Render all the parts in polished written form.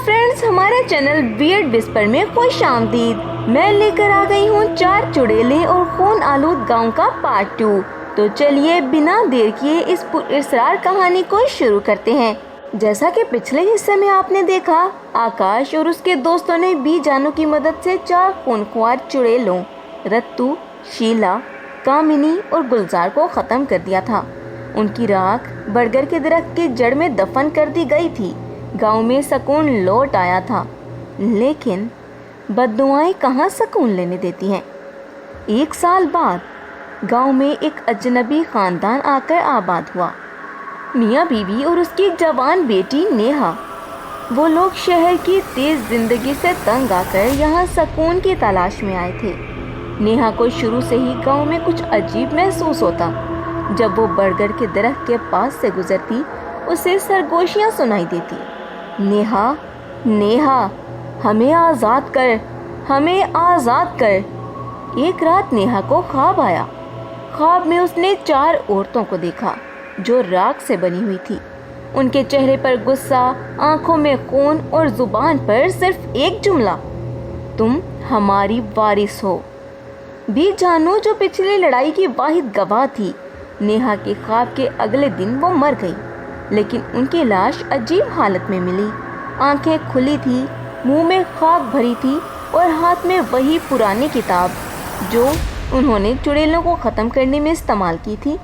Friends, हमारे channel weird whisper में खुश आमदीद। मैं लेकर आ गई हूँ 4 चुड़ैलें और खून आलूद गांव का पार्ट 2। तो चलिए बिना देर किए इस पुरअसरार कहानी को शुरू करते हैं। जैसा कि पिछले हिस्से में आपने देखा, आकाश और उसके दोस्तों ने बी जानू की मदद से 4 खूनख्वार चुड़ैलों रत्तू, शीला, कामिनी और गुलजार को खत्म कर दिया था। उनकी राख बरगद के दरख्त की जड़ में दफन कर दी गई थी। गांव में सुकून लौट आया था, लेकिन बद्दुआएं कहाँ सुकून लेने देती हैं। 1 साल बाद गांव में एक अजनबी खानदान आकर आबाद हुआ, मियाँ बीवी और उसकी जवान बेटी नेहा। वो लोग शहर की तेज जिंदगी से तंग आकर यहाँ सुकून की तलाश में आए थे। नेहा को शुरू से ही गांव में कुछ अजीब महसूस होता। जब वो बरगद के दरख्त के पास से गुजरती, उसे सरगोशियाँ सुनाई देती। नेहा, नेहा, हमें आज़ाद कर, हमें आज़ाद कर। एक रात नेहा को ख्वाब आया। ख्वाब में उसने 4 औरतों को देखा जो राख से बनी हुई थी। उनके चेहरे पर गुस्सा, आंखों में खून और जुबान पर सिर्फ एक जुमला, तुम हमारी वारिस हो। बी जानू, जो पिछली लड़ाई की वाहिद गवाह थी, नेहा के ख्वाब के अगले दिन वो मर गई, लेकिन उनकी लाश अजीब हालत में मिली। आंखें खुली थी, मुंह में खाक भरी थी और हाथ में वही पुरानी किताब जो उन्होंने चुड़ैलों को ख़त्म करने में इस्तेमाल की थी।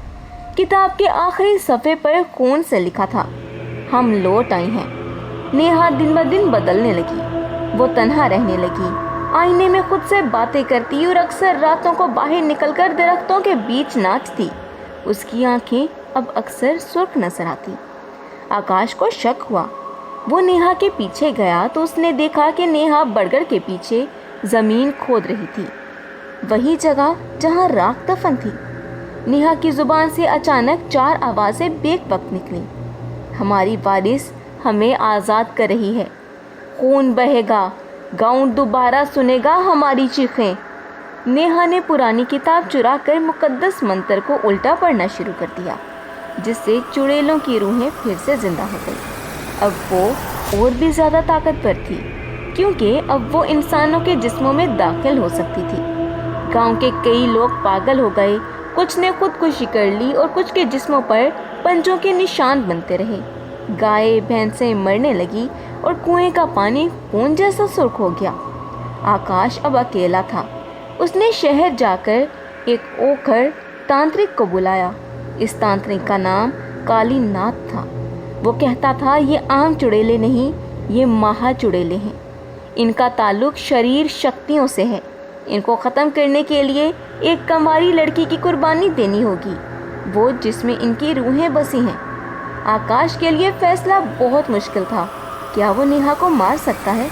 किताब के आखिरी सफ़े पर खून से लिखा था, हम लौट आई हैं। नेहा दिन ब दिन बदलने लगी। वो तन्हा रहने लगी, आईने में खुद से बातें करती और अक्सर रातों को बाहर निकलकर दरख्तों के बीच नाचती। उसकी आंखें अब अक्सर सुर्ख नजर आती। आकाश को शक हुआ। वो नेहा के पीछे गया तो उसने देखा कि नेहा बरगद के पीछे ज़मीन खोद रही थी, वही जगह जहां राख दफन थी। नेहा की ज़ुबान से अचानक 4 आवाज़ें बेवक्त निकली। हमारी वारिस हमें आज़ाद कर रही है, खून बहेगा, गाँव दोबारा सुनेगा हमारी चीखें। नेहा ने पुरानी किताब चुरा कर मुकद्दस मंत्र को उल्टा पढ़ना शुरू कर दिया, जिससे चुड़ैलों की रूहें फिर से जिंदा हो गई। अब वो और भी ज़्यादा ताकतवर थी, क्योंकि अब वो इंसानों के जिस्मों में दाखिल हो सकती थी। गांव के कई लोग पागल हो गए, कुछ ने खुदकुशी कर ली और कुछ के जिस्मों पर पंजों के निशान बनते रहे। गाय भैंसें मरने लगी और कुएं का पानी खून जैसा सुर्ख हो गया। आकाश अब अकेला था। उसने शहर जाकर एक ओखर तांत्रिक को बुलाया। इस तांत्रिक का नाम काली नाथ था। वो कहता था, ये आम चुड़ैले नहीं, ये महा चुड़ैले हैं। इनका ताल्लुक शरीर शक्तियों से है। इनको ख़त्म करने के लिए एक कंवारी लड़की की कुर्बानी देनी होगी, वो जिसमें इनकी रूहें बसी हैं। आकाश के लिए फैसला बहुत मुश्किल था। क्या वो नेहा को मार सकता है?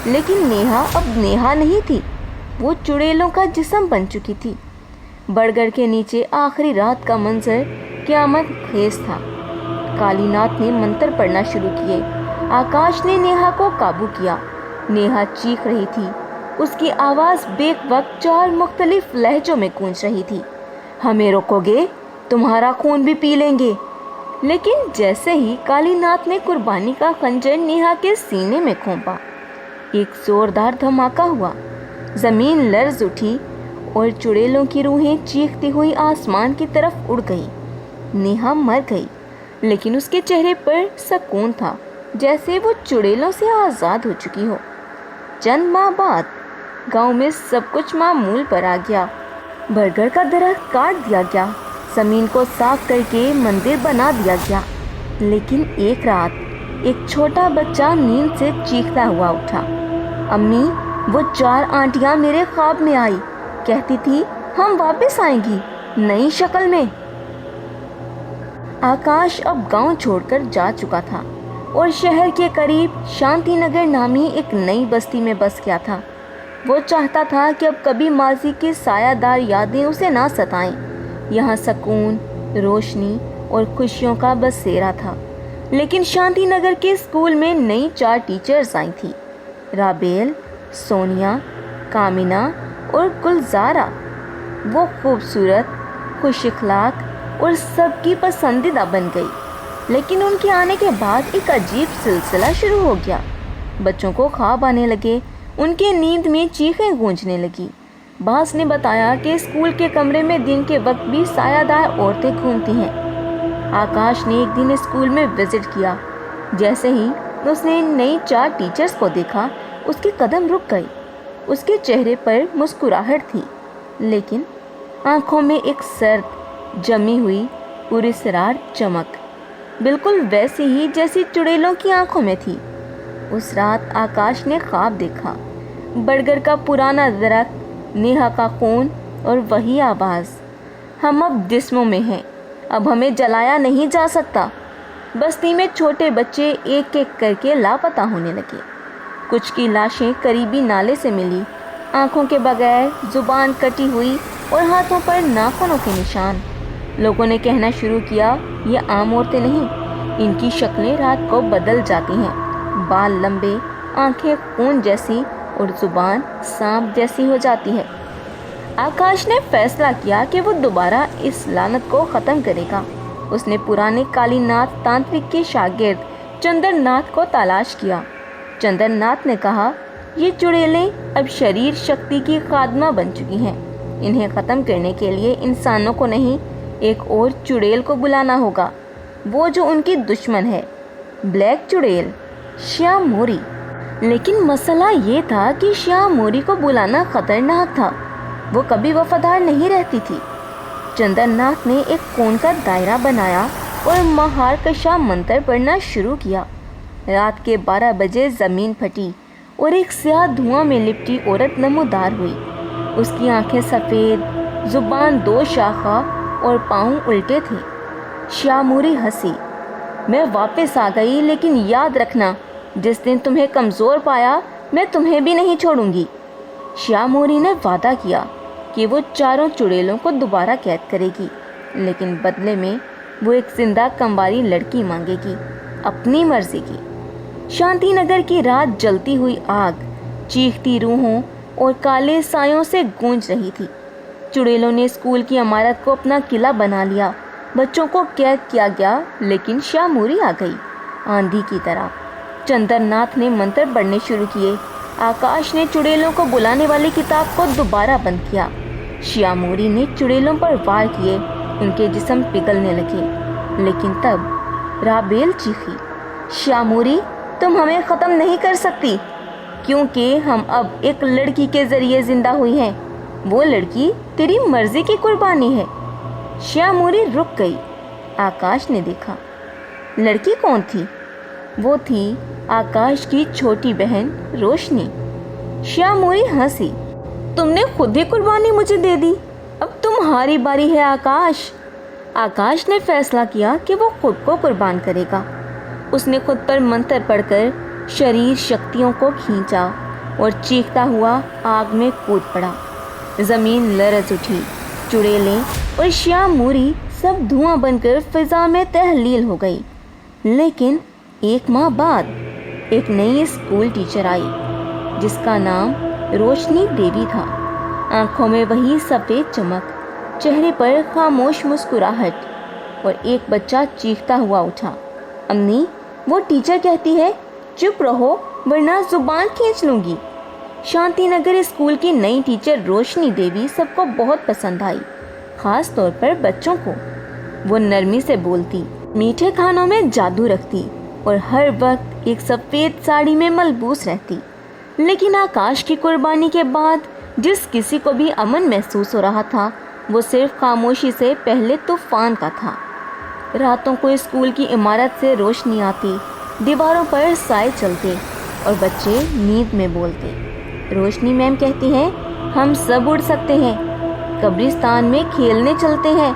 लेकिन नेहा अब नेहा नहीं थी, वो चुड़ैलों का जिस्म बन चुकी थी। बरगद के नीचे आखिरी रात का मंजर क़यामत खेज था। कालीनाथ ने मंत्र पढ़ना शुरू किए। आकाश ने नेहा को काबू किया। नेहा चीख रही थी। उसकी आवाज़ बेवक्त 4 मुख्तलिफ लहजों में गूंज रही थी। हमें रोकोगे? तुम्हारा खून भी पी लेंगे। लेकिन जैसे ही कालीनाथ ने कुर्बानी का खंजर नेहा के सीने में घोंपा, एक जोरदार धमाका हुआ। ज़मीन लर्ज उठी और चुड़ैलों की रूहें चीखती हुई आसमान की तरफ उड़ गई। नेहा मर गई, लेकिन उसके चेहरे पर सुकून था, जैसे वो चुड़ैलों से आज़ाद हो चुकी हो। चंद माह बाद गांव में सब कुछ मामूल पर आ गया। बरगद का दरख्त काट दिया गया, ज़मीन को साफ करके मंदिर बना दिया गया। लेकिन एक रात एक छोटा बच्चा नींद से चीखता हुआ उठा। अम्मी, वो 4 आंटियां मेरे ख्वाब में आई, कहती थी हम वापस आएंगी नई शक्ल में। आकाश अब गांव छोड़कर जा चुका था और शहर के करीब शांति नगर नामी एक नई बस्ती में बस गया था। वो चाहता था कि अब कभी माजी की सायादार यादें उसे ना सताएं। यहाँ सुकून, रोशनी और खुशियों का बसेरा था। लेकिन शांति नगर के स्कूल में नई 4 टीचर्स आई थी, राबेल, सोनिया, कामिना और गुलजारा। वो खूबसूरत, खुश इखलाक और सबकी पसंदीदा बन गई। लेकिन उनके आने के बाद एक अजीब सिलसिला शुरू हो गया। बच्चों को ख्वाब आने लगे, उनके नींद में चीखें गूंजने लगी। बास ने बताया कि स्कूल के कमरे में दिन के वक्त भी सायादार औरतें घूमती हैं। आकाश ने एक दिन स्कूल में विजिट किया। जैसे ही उसने नई 4 टीचर्स को देखा, उसके कदम रुक गए। उसके चेहरे पर मुस्कुराहट थी, लेकिन आंखों में एक सर्द जमी हुई पुरस्कार चमक, बिल्कुल वैसी ही जैसी चुड़ैलों की आंखों में थी। उस रात आकाश ने ख्वाब देखा, बरगद का पुराना दरख्त, नेहा का खून और वही आवाज़, हम अब जिस्मों में हैं, अब हमें जलाया नहीं जा सकता। बस्ती में छोटे बच्चे एक एक करके लापता होने लगे। कुछ की लाशें करीबी नाले से मिली, आंखों के बगैर, जुबान कटी हुई और हाथों पर नाखूनों के निशान। लोगों ने कहना शुरू किया, ये आम औरतें नहीं, इनकी शक्लें रात को बदल जाती हैं। बाल लंबे, आंखें खून जैसी और जुबान सांप जैसी हो जाती है। आकाश ने फैसला किया कि वो दोबारा इस लानत को ख़त्म करेगा। उसने पुराने कालीनाथ तांत्रिक के शागिर्द चंद्रनाथ को तलाश किया। चंद्रनाथ ने कहा, ये चुड़ैलें अब शरीर शक्ति की खादमा बन चुकी हैं। इन्हें ख़त्म करने के लिए इंसानों को नहीं, एक और चुड़ैल को बुलाना होगा, वो जो उनकी दुश्मन है, ब्लैक चुड़ैल, श्याम मोरी। लेकिन मसला ये था कि श्याम मोरी को बुलाना खतरनाक था। वो कभी वफादार नहीं रहती थी। चंद्रनाथ ने एक कोन का दायरा बनाया और महार कशा मंत्र पढ़ना शुरू किया। रात के 12 बजे ज़मीन फटी और एक स्याह धुआं में लिपटी औरत नमोदार हुई। उसकी आंखें सफ़ेद, जुबान 2 शाखा और पाँव उल्टे थे। श्यामोरी हंसी, मैं वापस आ गई, लेकिन याद रखना, जिस दिन तुम्हें कमज़ोर पाया, मैं तुम्हें भी नहीं छोड़ूंगी। श्यामोरी ने वादा किया कि वो 4 चुड़ैलों को दोबारा कैद करेगी, लेकिन बदले में वो एक जिंदा कंवारी लड़की मांगेगी, अपनी मर्जी की। शांति नगर की रात जलती हुई आग चीखती रूहों और काले सायों से गूंज रही थी। चुड़ैलों ने स्कूल की इमारत को अपना किला बना लिया। बच्चों को कैद किया गया, लेकिन श्यामोरी आ गई आंधी की तरह। चंद्रनाथ ने मंत्र पढ़ने शुरू किए। आकाश ने चुड़ैलों को बुलाने वाली किताब को दोबारा बंद किया। श्यामोरी ने चुड़ैलों पर वार किए, उनके जिस्म पिघलने लगे। लेकिन तब राबेल चीखी, श्यामोरी, तुम हमें ख़त्म नहीं कर सकती, क्योंकि हम अब एक लड़की के ज़रिए ज़िंदा हुई हैं। वो लड़की तेरी मर्ज़ी की कुर्बानी है। श्यामोरी रुक गई। आकाश ने देखा। लड़की कौन थी? वो थी आकाश की छोटी बहन रोशनी। श्यामोरी हंसी, तुमने खुद ही कुर्बानी मुझे दे दी, अब तुम्हारी बारी है आकाश। आकाश ने फैसला किया कि वो खुद को कुर्बान करेगा। उसने खुद पर मंत्र पढ़कर शरीर शक्तियों को खींचा और चीखता हुआ आग में कूद पड़ा। ज़मीन लरज़ उठी। चुड़ैलें और श्यामोरी सब धुआं बनकर फिजा में तहलील हो गई। लेकिन 1 माह बाद एक नई स्कूल टीचर आई, जिसका नाम रोशनी देवी था। आंखों में वही सफ़ेद चमक, चेहरे पर खामोश मुस्कुराहट। और एक बच्चा चीखता हुआ उठा, अम्मी, वो टीचर कहती है चुप रहो वरना ज़ुबान खींच लूँगी। शांति नगर स्कूल की नई टीचर रोशनी देवी सबको बहुत पसंद आई, ख़ास तौर पर बच्चों को। वो नरमी से बोलती, मीठे खानों में जादू रखती और हर वक्त एक सफ़ेद साड़ी में मलबूस रहती। लेकिन आकाश की कुर्बानी के बाद जिस किसी को भी अमन महसूस हो रहा था, वो सिर्फ खामोशी से पहले तूफान का था। रातों को स्कूल की इमारत से रोशनी आती, दीवारों पर साए चलते और बच्चे नींद में बोलते। रोशनी मैम कहती हैं, हम सब उड़ सकते हैं, कब्रिस्तान में खेलने चलते हैं।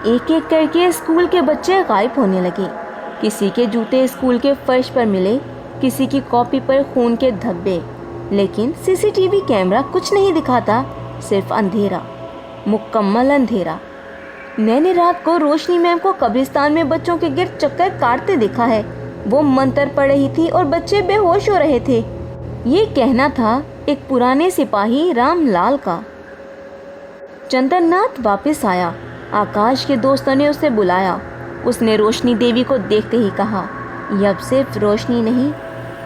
एक एक करके स्कूल के बच्चे गायब होने लगे। किसी के जूते स्कूल के फर्श पर मिले, किसी की कॉपी पर खून के धब्बे। लेकिन सीसीटीवी कैमरा कुछ नहीं दिखाता, सिर्फ अंधेरा, मुकम्मल अंधेरा। मैंने रात को रोशनी मैम को कब्रिस्तान में बच्चों के गिर्द चक्कर काटते देखा है। वो मंत्र पढ़ रही थी और बच्चे बेहोश हो रहे थे। ये कहना था एक पुराने सिपाही रामलाल का। चंद्रनाथ वापस आया। आकाश के दोस्तों ने उसे बुलाया। उसने रोशनी देवी को देखते ही कहा, ये अब सिर्फ रोशनी नहीं,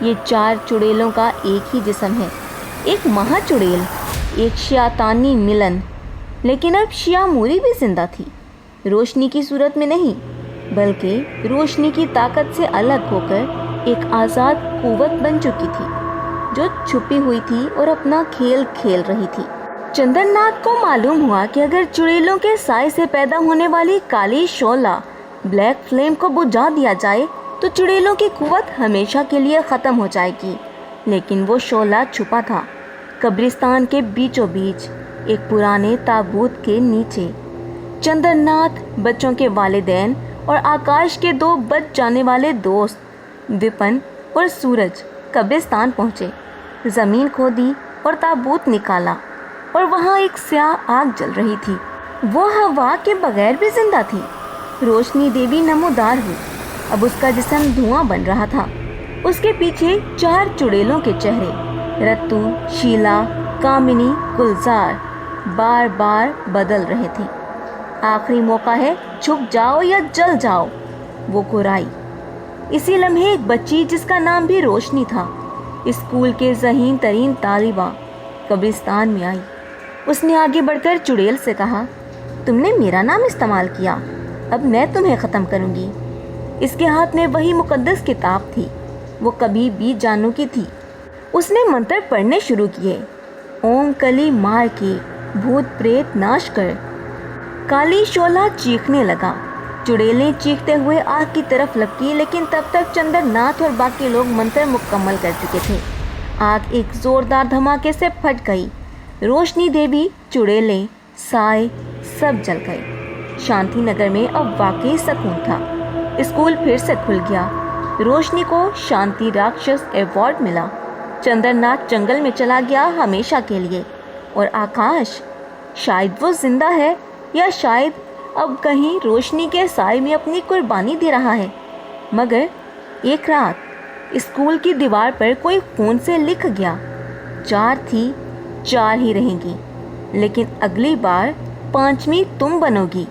یہ 4 چڑیلوں کا ایک ہی جسم ہے، ایک مہا چڑیل، ایک شیطانی ملن۔ لیکن اب شیاموری بھی زندہ تھی، روشنی کی صورت میں نہیں، بلکہ روشنی کی طاقت سے الگ ہو کر ایک آزاد قوت بن چکی تھی جو چھپی ہوئی تھی اور اپنا کھیل کھیل رہی تھی۔ چندر ناتھ کو معلوم ہوا کہ اگر چڑیلوں کے سائے سے پیدا ہونے والی کالی شعلہ بلیک فلیم کو بجھا دیا جائے تو چڑیلوں کی قوت ہمیشہ کے لیے ختم ہو جائے گی۔ لیکن وہ شعلہ چھپا تھا قبرستان کے بیچوں بیچ، ایک پرانے تابوت کے نیچے۔ چندر ناتھ، بچوں کے والدین اور آکاش کے 2 بچ جانے والے دوست وپن اور سورج قبرستان پہنچے، زمین کھودی اور تابوت نکالا، اور وہاں ایک سیاہ آگ جل رہی تھی۔ وہ ہوا کے بغیر بھی زندہ تھی۔ روشنی دیوی نمودار ہوئی، اب اس کا جسم دھواں بن رہا تھا۔ اس کے پیچھے 4 چڑیلوں کے چہرے، رتو، شیلا، کامنی، گلزار، بار بار بدل رہے تھے۔ آخری موقع ہے، چھپ جاؤ یا جل جاؤ، وہ گرائی۔ اسی لمحے ایک بچی جس کا نام بھی روشنی تھا، اسکول کے ذہین ترین طالبہ، قبرستان میں آئی۔ اس نے آگے بڑھ کر چڑیل سے کہا، تم نے میرا نام استعمال کیا، اب میں تمہیں ختم کروں گی۔ اس کے ہاتھ میں وہی مقدس کتاب تھی، وہ کبھی بھی جانو کی تھی۔ اس نے منتر پڑھنے شروع کیے، اوم کلی مار کے، بھوت پریت ناش کر۔ کالی شعلہ چیخنے لگا، چڑیلیں چیختے ہوئے آگ کی طرف لپکی، لیکن تب تک چندر ناتھ اور باقی لوگ منتر مکمل کر چکے تھے۔ آگ ایک زوردار دھماکے سے پھٹ گئی، روشنی دیوی، چڑیلیں، سائے سب جل گئے۔ شانتی نگر میں اب واقعی سکون تھا۔ اسکول پھر سے کھل گیا، روشنی کو شانتی راکشس ایوارڈ ملا، چندر ناتھ جنگل میں چلا گیا ہمیشہ کے لیے، اور آکاش، شاید وہ زندہ ہے یا شاید اب کہیں روشنی کے سائے میں اپنی قربانی دے رہا ہے۔ مگر ایک رات اسکول کی دیوار پر کوئی خون سے لکھ گیا، 4 تھی، 4 ہی رہیں گی، لیکن اگلی بار 5ویں تم بنو گی۔